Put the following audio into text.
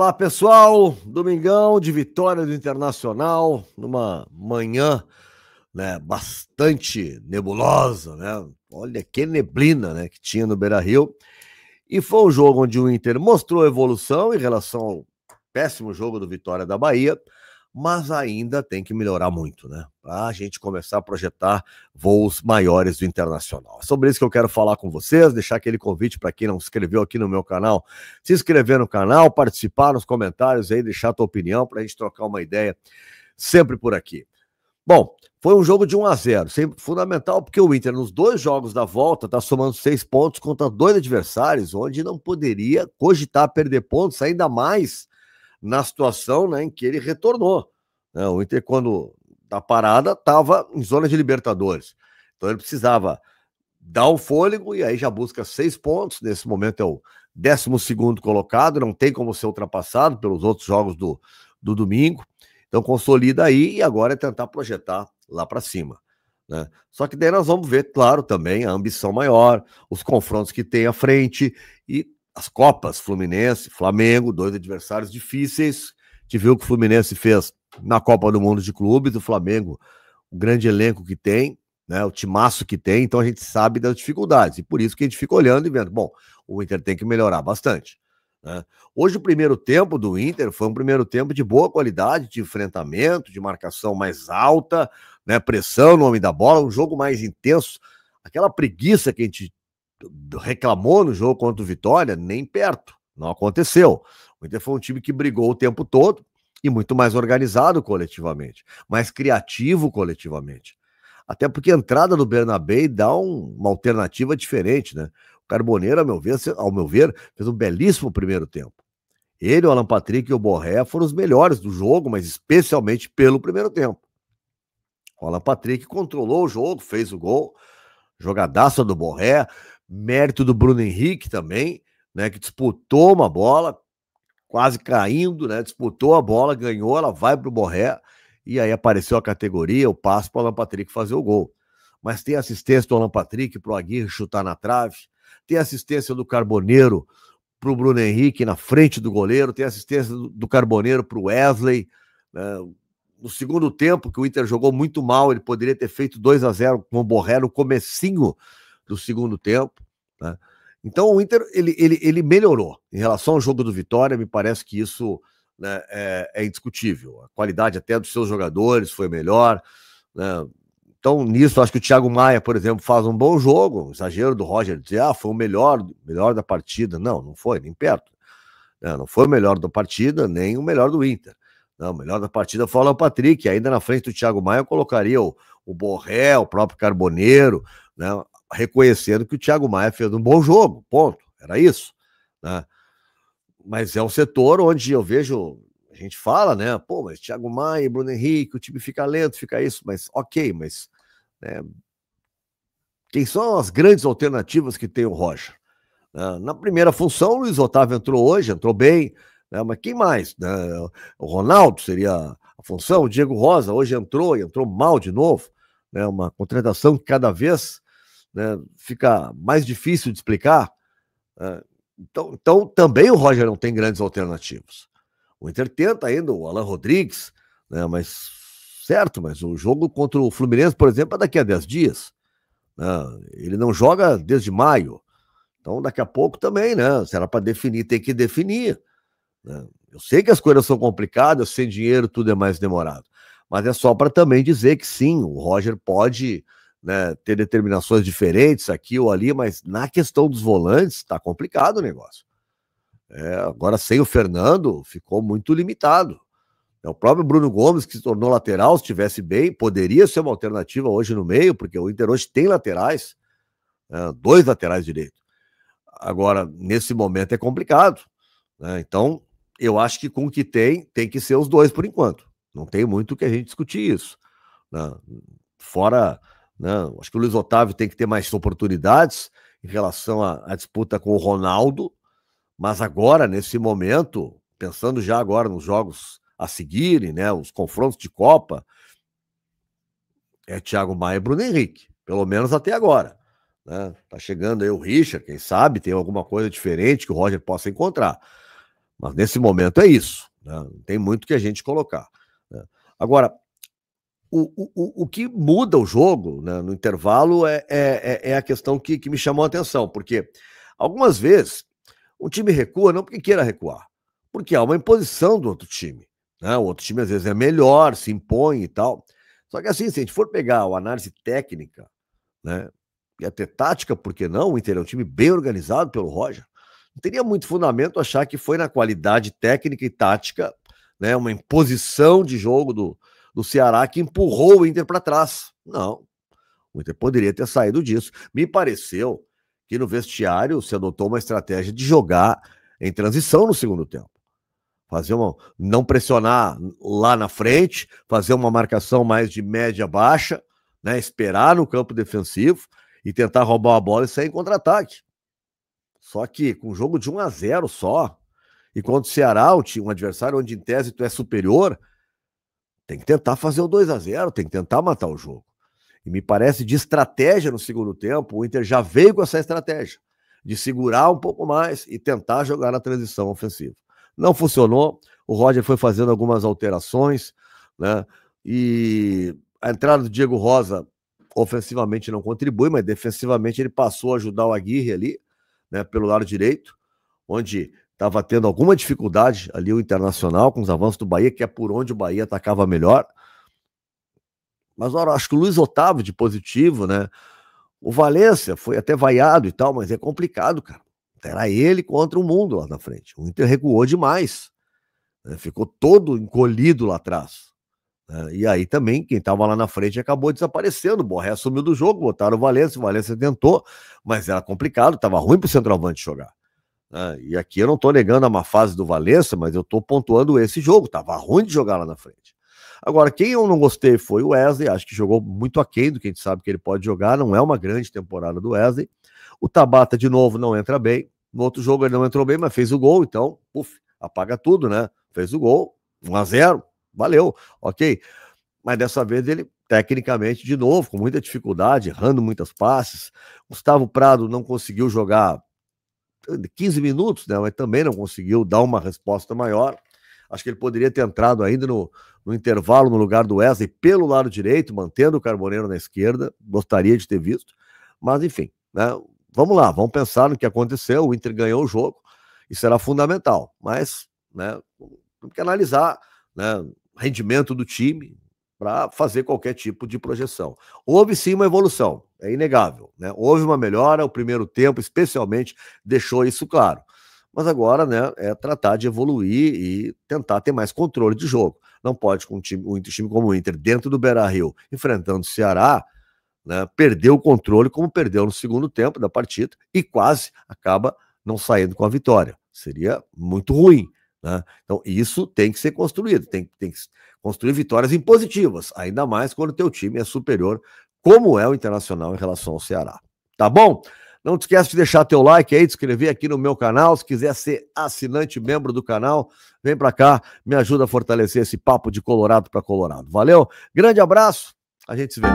Fala pessoal, domingão de vitória do Internacional, numa manhã, né, bastante nebulosa, né? Olha que neblina, né, que tinha no Beira-Rio. E foi um jogo onde o Inter mostrou evolução em relação ao péssimo jogo do Vitória da Bahia, mas ainda tem que melhorar muito, né? Para a gente começar a projetar voos maiores do Internacional. É sobre isso que eu quero falar com vocês, deixar aquele convite para quem não se inscreveu aqui no meu canal, se inscrever no canal, participar nos comentários aí, deixar a tua opinião para a gente trocar uma ideia sempre por aqui. Bom, foi um jogo de 1-0, sempre fundamental, porque o Inter, nos dois jogos da volta, está somando 6 pontos contra 2 adversários, onde não poderia cogitar perder pontos, ainda mais na situação, né, em que ele retornou. O Inter, quando da parada, estava em zona de Libertadores. Então ele precisava dar um fôlego e aí já busca 6 pontos. Nesse momento é o 12º colocado, não tem como ser ultrapassado pelos outros jogos do domingo. Então consolida aí e agora é tentar projetar lá para cima, né? Só que daí nós vamos ver, claro, também a ambição maior, os confrontos que tem à frente e as Copas, Fluminense, Flamengo, 2 adversários difíceis. A gente viu o que o Fluminense fez na Copa do Mundo de Clubes, o Flamengo, o grande elenco que tem, né, o timaço que tem, então a gente sabe das dificuldades, e por isso que a gente fica olhando e vendo, bom, o Inter tem que melhorar bastante, né? Hoje o primeiro tempo do Inter foi um primeiro tempo de boa qualidade, de enfrentamento, de marcação mais alta, né, pressão no homem da bola, um jogo mais intenso, aquela preguiça que a gente reclamou no jogo contra o Vitória, nem perto, não aconteceu. O Inter foi um time que brigou o tempo todo e muito mais organizado coletivamente, mais criativo coletivamente. Até porque a entrada do Bernabéu dá uma alternativa diferente, né? O Carboneiro, ao meu ver, fez um belíssimo primeiro tempo. Ele, o Alan Patrick e o Borré foram os melhores do jogo, mas especialmente pelo primeiro tempo. O Alan Patrick controlou o jogo, fez o gol, jogadaça do Borré, mérito do Bruno Henrique também, né, que disputou uma bola, quase caindo, né, disputou a bola, ganhou, ela vai pro Borré, e aí apareceu a categoria, o passe para o Alan Patrick fazer o gol. Mas tem assistência do Alan Patrick pro Aguirre chutar na trave, tem assistência do Carboneiro pro Bruno Henrique na frente do goleiro, tem assistência do Carboneiro pro Wesley, né. No segundo tempo, que o Inter jogou muito mal, ele poderia ter feito 2-0 com o Borré no comecinho do segundo tempo, né? Então o Inter ele melhorou em relação ao jogo do Vitória. Me parece que isso, né, é indiscutível. A qualidade até dos seus jogadores foi melhor, né? Então nisso acho que o Thiago Maia, por exemplo, faz um bom jogo. Um exagero do Roger dizer, foi o melhor da partida. Não foi, nem perto, né? Não foi o melhor da partida, nem o melhor do Inter. Não, o melhor da partida foi o Alan Patrick. Ainda na frente do Thiago Maia eu colocaria o Borré, o próprio Carboneiro, né, reconhecendo que o Thiago Maia fez um bom jogo, ponto, era isso, né? Mas é um setor onde eu vejo, a gente fala, né, pô, mas Thiago Maia e Bruno Henrique, o time fica lento, fica isso, mas ok, mas né, quem são as grandes alternativas que tem o Roger? Na primeira função, o Luiz Otávio entrou hoje, entrou bem, né, mas quem mais? Né? O Ronaldo seria a função, o Diego Rosa hoje entrou mal de novo, né, uma contratação que cada vez, né, fica mais difícil de explicar. Então também o Roger não tem grandes alternativas. O Inter tenta ainda o Alan Rodrigues, né, mas o jogo contra o Fluminense, por exemplo, é daqui a 10 dias. Né, ele não joga desde maio. Então daqui a pouco também, né, se era para definir, tem que definir, né? Eu sei que as coisas são complicadas, sem dinheiro tudo é mais demorado, mas é só para também dizer que sim, o Roger pode, né, ter determinações diferentes aqui ou ali, mas na questão dos volantes está complicado o negócio. Agora sem o Fernando ficou muito limitado. O próprio Bruno Gomes, que se tornou lateral, se estivesse bem, poderia ser uma alternativa hoje no meio, porque o Inter hoje tem laterais, 2 laterais direitos. Agora, nesse momento é complicado, né? Então, eu acho que com o que tem que ser os 2 por enquanto. Não tem muito que a gente discutir isso, né? Fora, né, acho que o Luiz Otávio tem que ter mais oportunidades em relação à disputa com o Ronaldo, mas agora, nesse momento, pensando já agora nos jogos a seguirem, né, os confrontos de Copa, é Thiago Maia e Bruno Henrique, pelo menos até agora, né? Tá chegando aí o Richard, quem sabe tem alguma coisa diferente que o Roger possa encontrar. Mas nesse momento é isso, né? Não tem muito que a gente colocar, né? Agora, o que muda o jogo, né, no intervalo é a questão que me chamou a atenção, porque algumas vezes um time recua não porque queira recuar, porque há uma imposição do outro time, né? O outro time às vezes é melhor, se impõe e tal. Só que assim, se a gente for pegar a análise técnica, né, e até tática, por que não? O Inter é um time bem organizado pelo Roger. Não teria muito fundamento achar que foi na qualidade técnica e tática, né, uma imposição de jogo do Ceará que empurrou o Inter para trás. Não. O Inter poderia ter saído disso. Me pareceu que no vestiário se adotou uma estratégia de jogar em transição no segundo tempo. Não pressionar lá na frente, fazer uma marcação mais de média baixa, né, esperar no campo defensivo e tentar roubar a bola e sair em contra-ataque. Só que com um jogo de 1-0 só, e contra o Ceará, um adversário onde em tese tu é superior, tem que tentar fazer o 2-0, tem que tentar matar o jogo. E me parece de estratégia no segundo tempo, o Inter já veio com essa estratégia de segurar um pouco mais e tentar jogar na transição ofensiva. Não funcionou, o Roger foi fazendo algumas alterações, né? E a entrada do Diego Rosa ofensivamente não contribui, mas defensivamente ele passou a ajudar o Aguirre ali, né, pelo lado direito, onde estava tendo alguma dificuldade ali o Internacional com os avanços do Bahia, que é por onde o Bahia atacava melhor. Mas ora, acho que o Luiz Otávio de positivo, né? O Valência foi até vaiado e tal, mas é complicado, cara. Era ele contra o mundo lá na frente. O Inter recuou demais, né? Ficou todo encolhido lá atrás, né? E aí também, quem estava lá na frente acabou desaparecendo. O Borré sumiu do jogo, botaram o Valência tentou, mas era complicado, estava ruim para o centroavante jogar, né? E aqui eu não estou negando a má fase do Valência, mas eu estou pontuando esse jogo, estava ruim de jogar lá na frente. Agora, quem eu não gostei foi o Wesley, acho que jogou muito aquém do que a gente sabe que ele pode jogar, não é uma grande temporada do Wesley. O Tabata, de novo, não entra bem. No outro jogo ele não entrou bem, mas fez o gol, então, apaga tudo, né? Fez o gol, 1-0, valeu, ok. Mas dessa vez ele, tecnicamente, de novo, com muita dificuldade, errando muitas passes. Gustavo Prado não conseguiu jogar 15 minutos, né? Mas também não conseguiu dar uma resposta maior. Acho que ele poderia ter entrado ainda no intervalo no lugar do Wesley pelo lado direito, mantendo o Carboneiro na esquerda. Gostaria de ter visto. Mas, enfim, né? Vamos lá, vamos pensar no que aconteceu. O Inter ganhou o jogo e será fundamental. Mas, né, temos que analisar, né, o rendimento do time para fazer qualquer tipo de projeção. Houve sim uma evolução, é inegável, né? Houve uma melhora, o primeiro tempo, especialmente, deixou isso claro. Mas agora, né, é tratar de evoluir e tentar ter mais controle de jogo. Não pode, com um time como o Inter, dentro do Beira-Rio, enfrentando o Ceará, né, perder o controle como perdeu no segundo tempo da partida e quase acaba não saindo com a vitória. Seria muito ruim, né? Então, isso tem que ser construído, tem que construir vitórias impositivas, ainda mais quando o teu time é superior, como é o Internacional em relação ao Ceará. Tá bom? Não te esquece de deixar teu like aí, de inscrever aqui no meu canal. Se quiser ser assinante, membro do canal, vem pra cá, me ajuda a fortalecer esse papo de Colorado para Colorado. Valeu? Grande abraço, a gente se vê.